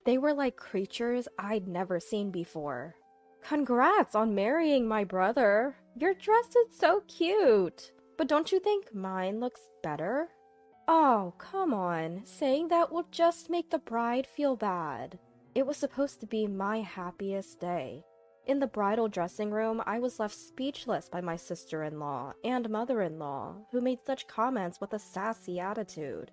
They were like creatures I'd never seen before. Congrats on marrying my brother. Your dress is so cute. But don't you think mine looks better? Oh, come on. Saying that will just make the bride feel bad. It was supposed to be my happiest day. In the bridal dressing room, I was left speechless by my sister-in-law and mother-in-law, who made such comments with a sassy attitude.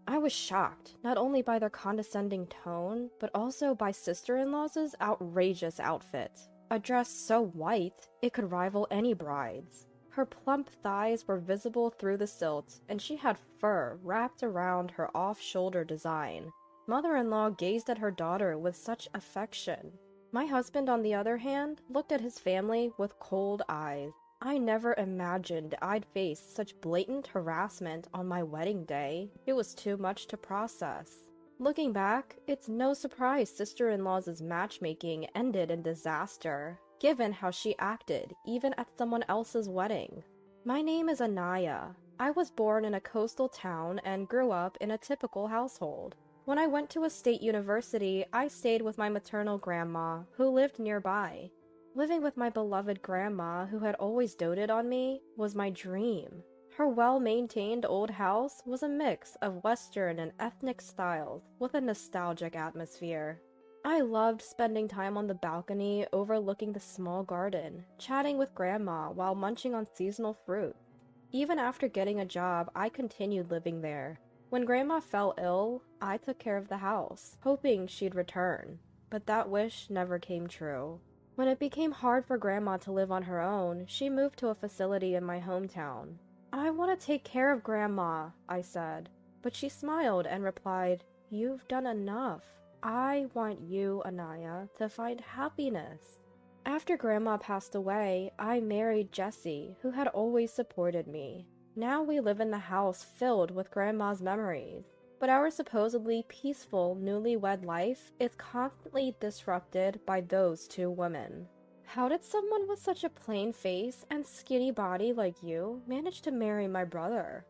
I was shocked, not only by their condescending tone, but also by sister-in-law's outrageous outfit. A dress so white, it could rival any bride's. Her plump thighs were visible through the silt, and she had fur wrapped around her off-shoulder design. Mother-in-law gazed at her daughter with such affection. My husband, on the other hand, looked at his family with cold eyes. I never imagined I'd face such blatant harassment on my wedding day. It was too much to process. Looking back, it's no surprise sister-in-law's matchmaking ended in disaster, given how she acted even at someone else's wedding. My name is Anaya. I was born in a coastal town and grew up in a typical household. When I went to a state university, I stayed with my maternal grandma, who lived nearby. Living with my beloved grandma, who had always doted on me, was my dream. Her well-maintained old house was a mix of Western and ethnic styles with a nostalgic atmosphere. I loved spending time on the balcony overlooking the small garden, chatting with Grandma while munching on seasonal fruit. Even after getting a job, I continued living there. When Grandma fell ill, I took care of the house, hoping she'd return. But that wish never came true. When it became hard for Grandma to live on her own, she moved to a facility in my hometown. "I want to take care of Grandma," I said. But she smiled and replied, "You've done enough. I want you, Anaya, to find happiness." After Grandma passed away, I married Jesse, who had always supported me. Now we live in the house filled with Grandma's memories, but our supposedly peaceful newlywed life is constantly disrupted by those two women. How did someone with such a plain face and skinny body like you manage to marry my brother?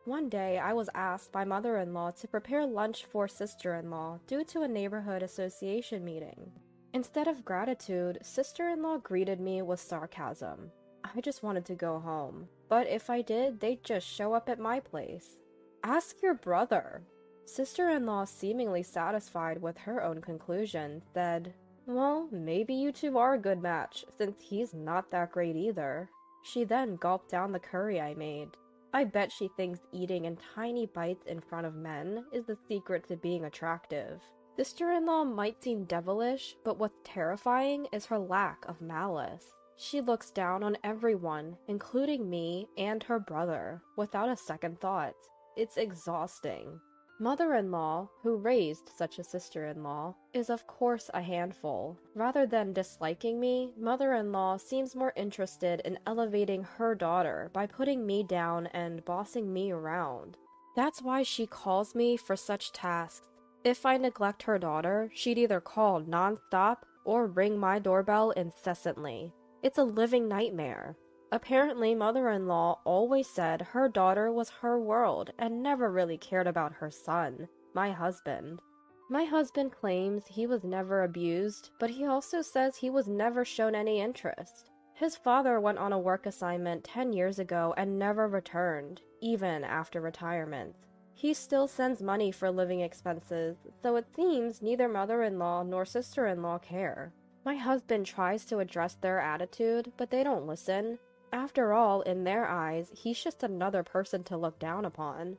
One day, I was asked by mother-in-law to prepare lunch for sister-in-law due to a neighborhood association meeting. Instead of gratitude, sister-in-law greeted me with sarcasm. I just wanted to go home, but if I did, they'd just show up at my place. "Ask your brother." Sister-in-law, seemingly satisfied with her own conclusion, said, "Well, maybe you two are a good match, since he's not that great either." She then gulped down the curry I made. I bet she thinks eating in tiny bites in front of men is the secret to being attractive. Sister-in-law might seem devilish, but what's terrifying is her lack of malice. She looks down on everyone, including me and her brother, without a second thought. It's exhausting. Mother-in-law, who raised such a sister-in-law, is of course a handful. Rather than disliking me, mother-in-law seems more interested in elevating her daughter by putting me down and bossing me around. That's why she calls me for such tasks. If I neglect her daughter, she'd either call non-stop or ring my doorbell incessantly. It's a living nightmare. Apparently, mother-in-law always said her daughter was her world and never really cared about her son, my husband. My husband claims he was never abused, but he also says he was never shown any interest. His father went on a work assignment 10 years ago and never returned, even after retirement. He still sends money for living expenses, so it seems neither mother-in-law nor sister-in-law care. My husband tries to address their attitude, but they don't listen. After all, in their eyes, he's just another person to look down upon.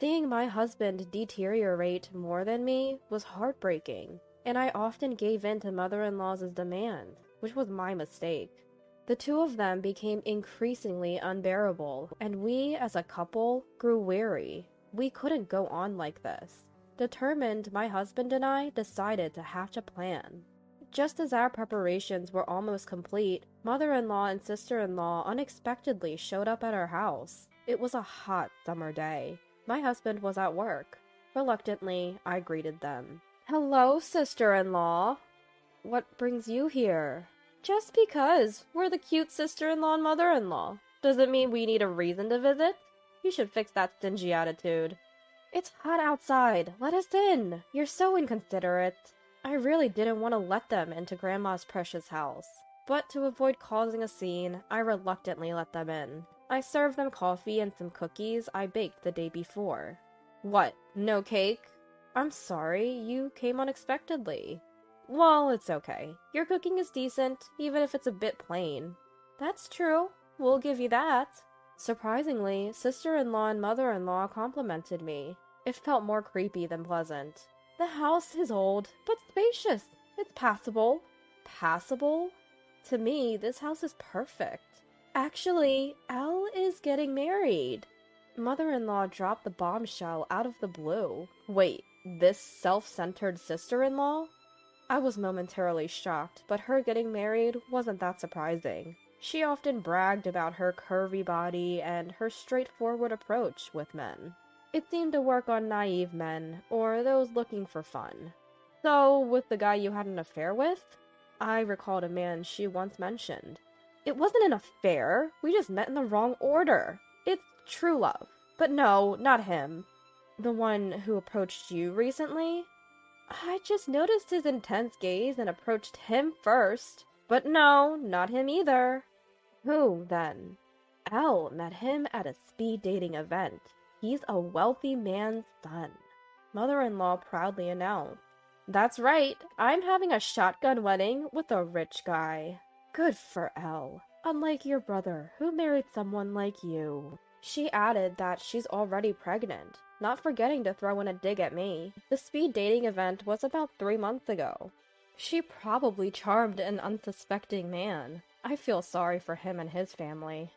Seeing my husband deteriorate more than me was heartbreaking, and I often gave in to mother-in-law's demands, which was my mistake. The two of them became increasingly unbearable, and we, as a couple, grew weary. We couldn't go on like this. Determined, my husband and I decided to hatch a plan. Just as our preparations were almost complete, mother-in-law and sister-in-law unexpectedly showed up at our house. It was a hot summer day. My husband was at work. Reluctantly, I greeted them. "Hello, sister-in-law. What brings you here?" "Just because. We're the cute sister-in-law and mother-in-law. Does it mean we need a reason to visit? You should fix that stingy attitude." "It's hot outside. Let us in. You're so inconsiderate." I really didn't want to let them into Grandma's precious house, but to avoid causing a scene, I reluctantly let them in. I served them coffee and some cookies I baked the day before. What, no cake? I'm sorry, you came unexpectedly. Well, it's okay. Your cooking is decent, even if it's a bit plain. That's true. We'll give you that. Surprisingly, sister-in-law and mother-in-law complimented me. It felt more creepy than pleasant. The house is old, but spacious. It's passable. Passable? To me, this house is perfect. Actually, Elle is getting married. Mother-in-law dropped the bombshell out of the blue. Wait, this self-centered sister-in-law? I was momentarily shocked, but her getting married wasn't that surprising. She often bragged about her curvy body and her straightforward approach with men. It seemed to work on naive men, or those looking for fun. So, with the guy you had an affair with? I recalled a man she once mentioned. It wasn't an affair, we just met in the wrong order. It's true love. But no, not him. The one who approached you recently? I just noticed his intense gaze and approached him first. But no, not him either. Who, then? Elle met him at a speed dating event. He's a wealthy man's son. Mother-in-law proudly announced. That's right, I'm having a shotgun wedding with a rich guy. Good for Elle. Unlike your brother, who married someone like you. She added that she's already pregnant, not forgetting to throw in a dig at me. The speed dating event was about 3 months ago. She probably charmed an unsuspecting man. I feel sorry for him and his family.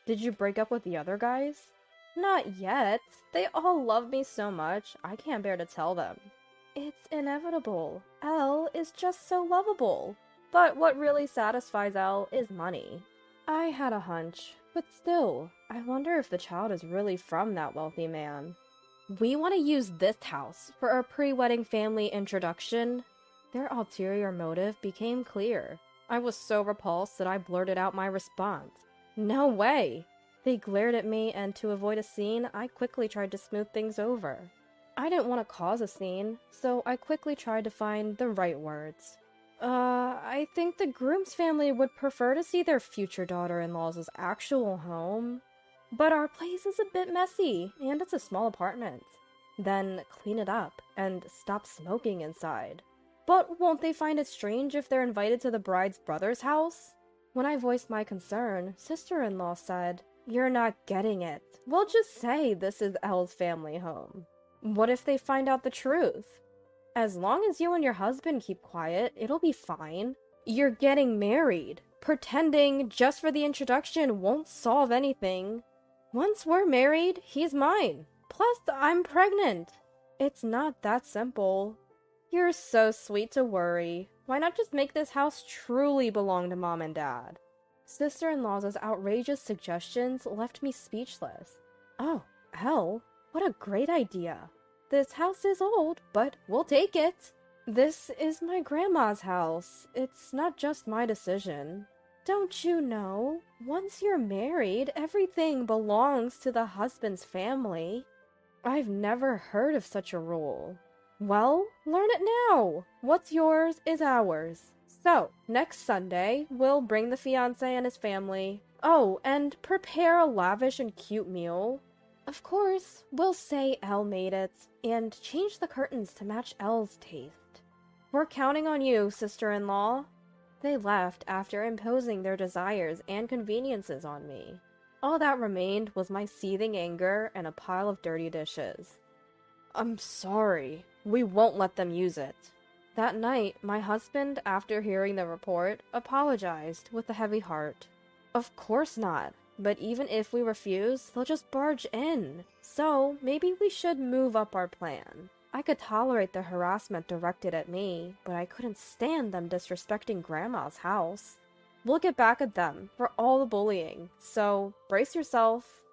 Did you break up with the other guys? Not yet. They all love me so much, I can't bear to tell them. It's inevitable. Elle is just so lovable. But what really satisfies Elle is money. I had a hunch, but still, I wonder if the child is really from that wealthy man. We want to use this house for our pre-wedding family introduction. Their ulterior motive became clear. I was so repulsed that I blurted out my response. No way! They glared at me, and to avoid a scene, I quickly tried to smooth things over. I didn't want to cause a scene, so I quickly tried to find the right words. I think the groom's family would prefer to see their future daughter-in-law's actual home. But our place is a bit messy, and it's a small apartment. Then clean it up, and stop smoking inside. But won't they find it strange if they're invited to the bride's brother's house? When I voiced my concern, sister-in-law said, "You're not getting it. We'll just say this is Elle's family home. What if they find out the truth? As long as you and your husband keep quiet, it'll be fine. You're getting married. Pretending just for the introduction won't solve anything. Once we're married, he's mine. Plus, I'm pregnant. It's not that simple." You're so sweet to worry. Why not just make this house truly belong to Mom and Dad? Sister-in-law's outrageous suggestions left me speechless. Oh, Elle, what a great idea. This house is old, but we'll take it. This is my grandma's house. It's not just my decision. Don't you know? Once you're married, everything belongs to the husband's family. I've never heard of such a rule. Well, learn it now. What's yours is ours. So, next Sunday, we'll bring the fiancé and his family. Oh, and prepare a lavish and cute meal. Of course, we'll say Elle made it, and change the curtains to match Elle's taste. We're counting on you, sister-in-law. They left after imposing their desires and conveniences on me. All that remained was my seething anger and a pile of dirty dishes. I'm sorry. We won't let them use it. That night, my husband, after hearing the report, apologized with a heavy heart. Of course not. But even if we refuse, they'll just barge in. So, maybe we should move up our plan. I could tolerate the harassment directed at me, but I couldn't stand them disrespecting Grandma's house. We'll get back at them for all the bullying, so brace yourself.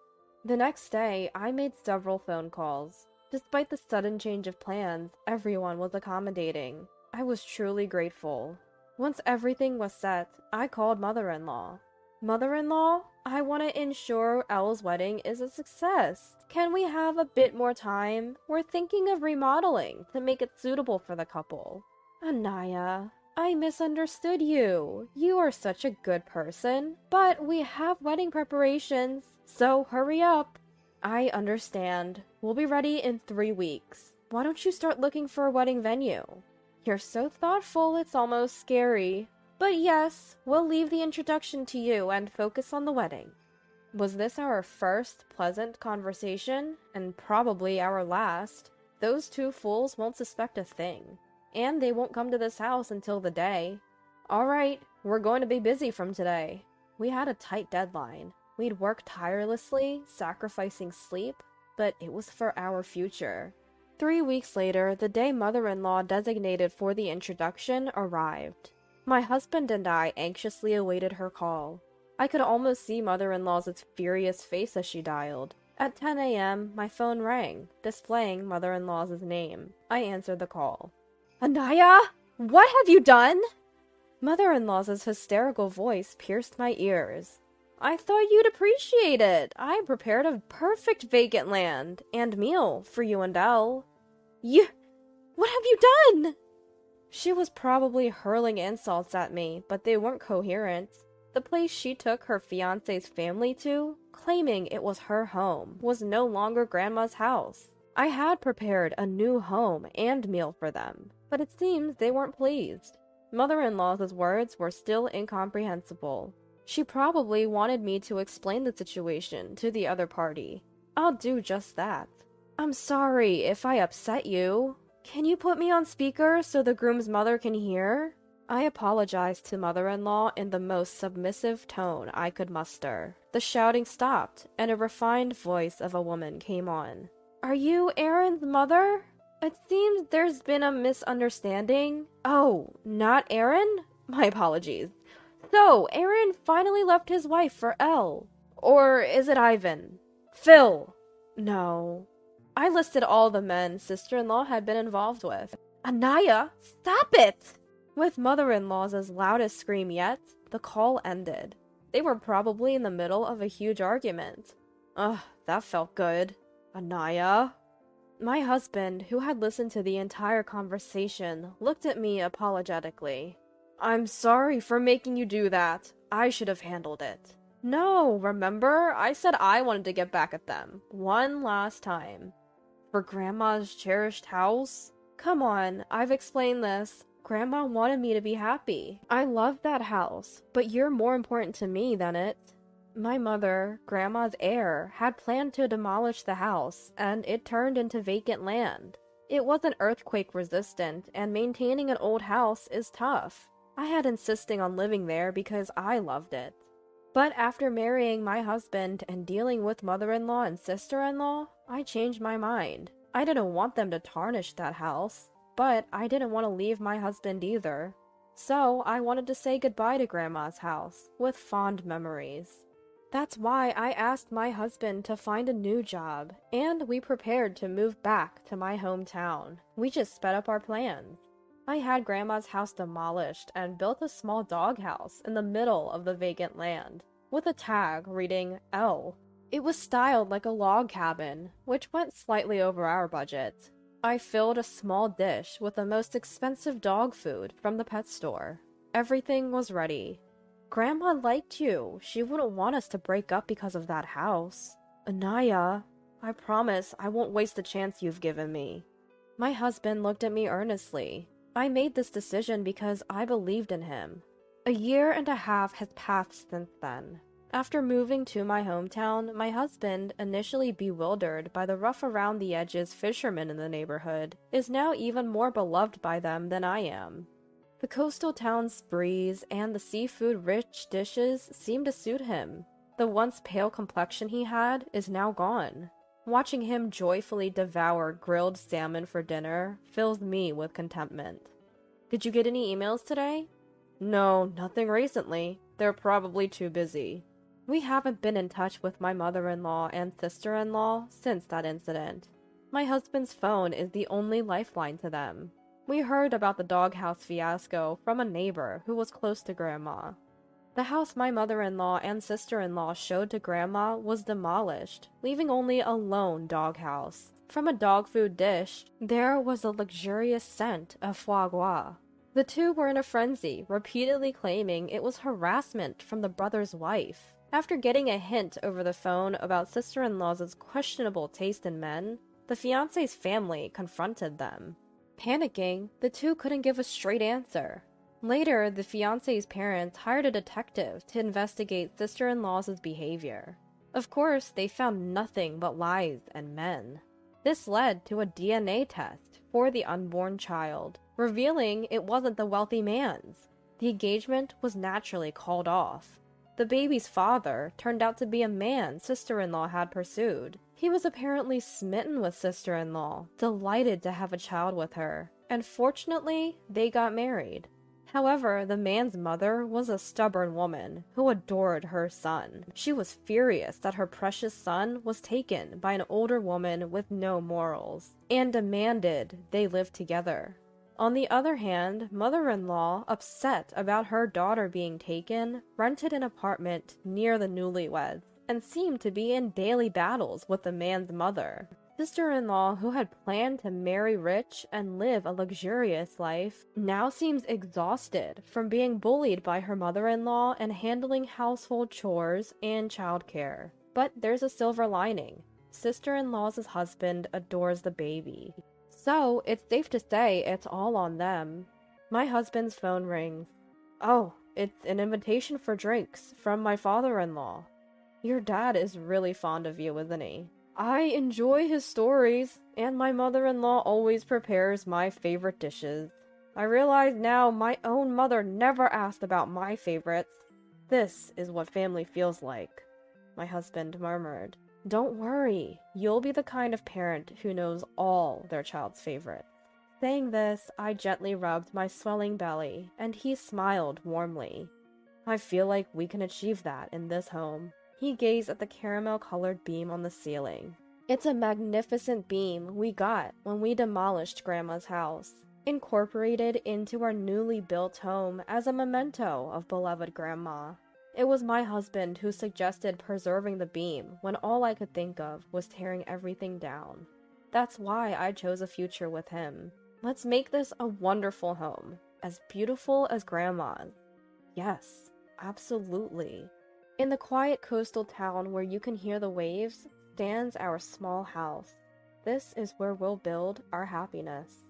The next day, I made several phone calls. Despite the sudden change of plans, everyone was accommodating. I was truly grateful. Once everything was set, I called Mother-in-law. Mother-in-law, I want to ensure Elle's wedding is a success. Can we have a bit more time? We're thinking of remodeling to make it suitable for the couple. Anaya, I misunderstood you. You are such a good person, but we have wedding preparations, so hurry up. I understand. We'll be ready in 3 weeks. Why don't you start looking for a wedding venue? You're so thoughtful, it's almost scary. But yes, we'll leave the introduction to you and focus on the wedding. Was this our first pleasant conversation? And probably our last. Those two fools won't suspect a thing. And they won't come to this house until the day. Alright, we're going to be busy from today. We had a tight deadline. We'd worked tirelessly, sacrificing sleep, but it was for our future. 3 weeks later, the day mother-in-law designated for the introduction arrived. My husband and I anxiously awaited her call. I could almost see mother-in-law's furious face as she dialed. At 10 a.m., my phone rang, displaying mother-in-law's name. I answered the call. Anaya! What have you done? Mother-in-law's hysterical voice pierced my ears. I thought you'd appreciate it. I prepared a perfect vacant land and meal for you and Elle. What have you done? She was probably hurling insults at me, but they weren't coherent. The place she took her fiancé's family to, claiming it was her home, was no longer Grandma's house. I had prepared a new home and meal for them, but it seems they weren't pleased. Mother-in-law's words were still incomprehensible. She probably wanted me to explain the situation to the other party. I'll do just that. I'm sorry if I upset you. Can you put me on speaker so the groom's mother can hear? I apologized to mother-in-law in the most submissive tone I could muster. The shouting stopped, and a refined voice of a woman came on. Are you Aaron's mother? It seems there's been a misunderstanding. Oh, not Aaron? My apologies. So, Aaron finally left his wife for Elle. Or is it Ivan? Phil. No. I listed all the men sister-in-law had been involved with. Anaya, stop it! With mother-in-law's loudest scream yet, the call ended. They were probably in the middle of a huge argument. Ugh, that felt good. Anaya? My husband, who had listened to the entire conversation, looked at me apologetically. I'm sorry for making you do that. I should have handled it. No, remember? I said I wanted to get back at them. One last time. For Grandma's cherished house? Come on, I've explained this. Grandma wanted me to be happy. I love that house, but you're more important to me than it. My mother, Grandma's heir, had planned to demolish the house, and it turned into vacant land. It wasn't earthquake resistant, and maintaining an old house is tough. I had insisting on living there because I loved it. But after marrying my husband and dealing with mother-in-law and sister-in-law, I changed my mind. I didn't want them to tarnish that house, but I didn't want to leave my husband either. So I wanted to say goodbye to Grandma's house, with fond memories. That's why I asked my husband to find a new job, and we prepared to move back to my hometown. We just sped up our plans. I had Grandma's house demolished and built a small doghouse in the middle of the vacant land, with a tag reading L. It was styled like a log cabin, which went slightly over our budget. I filled a small dish with the most expensive dog food from the pet store. Everything was ready. Grandma liked you. She wouldn't want us to break up because of that house. Anaya, I promise I won't waste the chance you've given me. My husband looked at me earnestly. I made this decision because I believed in him. 1.5 years has passed since then. After moving to my hometown, my husband, initially bewildered by the rough-around-the-edges fishermen in the neighborhood, is now even more beloved by them than I am. The coastal town's breeze and the seafood-rich dishes seem to suit him. The once pale complexion he had is now gone. Watching him joyfully devour grilled salmon for dinner fills me with contentment. Did you get any emails today? No, nothing recently. They're probably too busy. We haven't been in touch with my mother-in-law and sister-in-law since that incident. My husband's phone is the only lifeline to them. We heard about the doghouse fiasco from a neighbor who was close to Grandma. The house my mother-in-law and sister-in-law showed to Grandma was demolished, leaving only a lone doghouse. From a dog food dish, there was a luxurious scent of foie gras. The two were in a frenzy, repeatedly claiming it was harassment from the brother's wife. After getting a hint over the phone about sister-in-law's questionable taste in men, the fiancé's family confronted them. Panicking, the two couldn't give a straight answer. Later, the fiancé's parents hired a detective to investigate sister-in-law's behavior. Of course, they found nothing but lies and men. This led to a DNA test for the unborn child, revealing it wasn't the wealthy man's. The engagement was naturally called off. The baby's father turned out to be a man sister-in-law had pursued. He was apparently smitten with sister-in-law, delighted to have a child with her, and fortunately, they got married. However, the man's mother was a stubborn woman who adored her son. She was furious that her precious son was taken by an older woman with no morals, and demanded they live together. On the other hand, mother-in-law, upset about her daughter being taken, rented an apartment near the newlyweds, and seemed to be in daily battles with the man's mother. Sister-in-law, who had planned to marry rich and live a luxurious life, now seems exhausted from being bullied by her mother-in-law and handling household chores and childcare. But there's a silver lining. Sister-in-law's husband adores the baby. So, it's safe to say it's all on them. My husband's phone rings. Oh, it's an invitation for drinks from my father-in-law. Your dad is really fond of you, isn't he? I enjoy his stories, and my mother-in-law always prepares my favorite dishes. I realize now my own mother never asked about my favorites. This is what family feels like, my husband murmured. Don't worry, you'll be the kind of parent who knows all their child's favorites. Saying this, I gently rubbed my swelling belly, and he smiled warmly. I feel like we can achieve that in this home. He gazed at the caramel-colored beam on the ceiling. It's a magnificent beam we got when we demolished Grandma's house, incorporated into our newly built home as a memento of beloved Grandma. It was my husband who suggested preserving the beam when all I could think of was tearing everything down. That's why I chose a future with him. Let's make this a wonderful home, as beautiful as Grandma's. Yes, absolutely. In the quiet coastal town where you can hear the waves, stands our small house. This is where we'll build our happiness.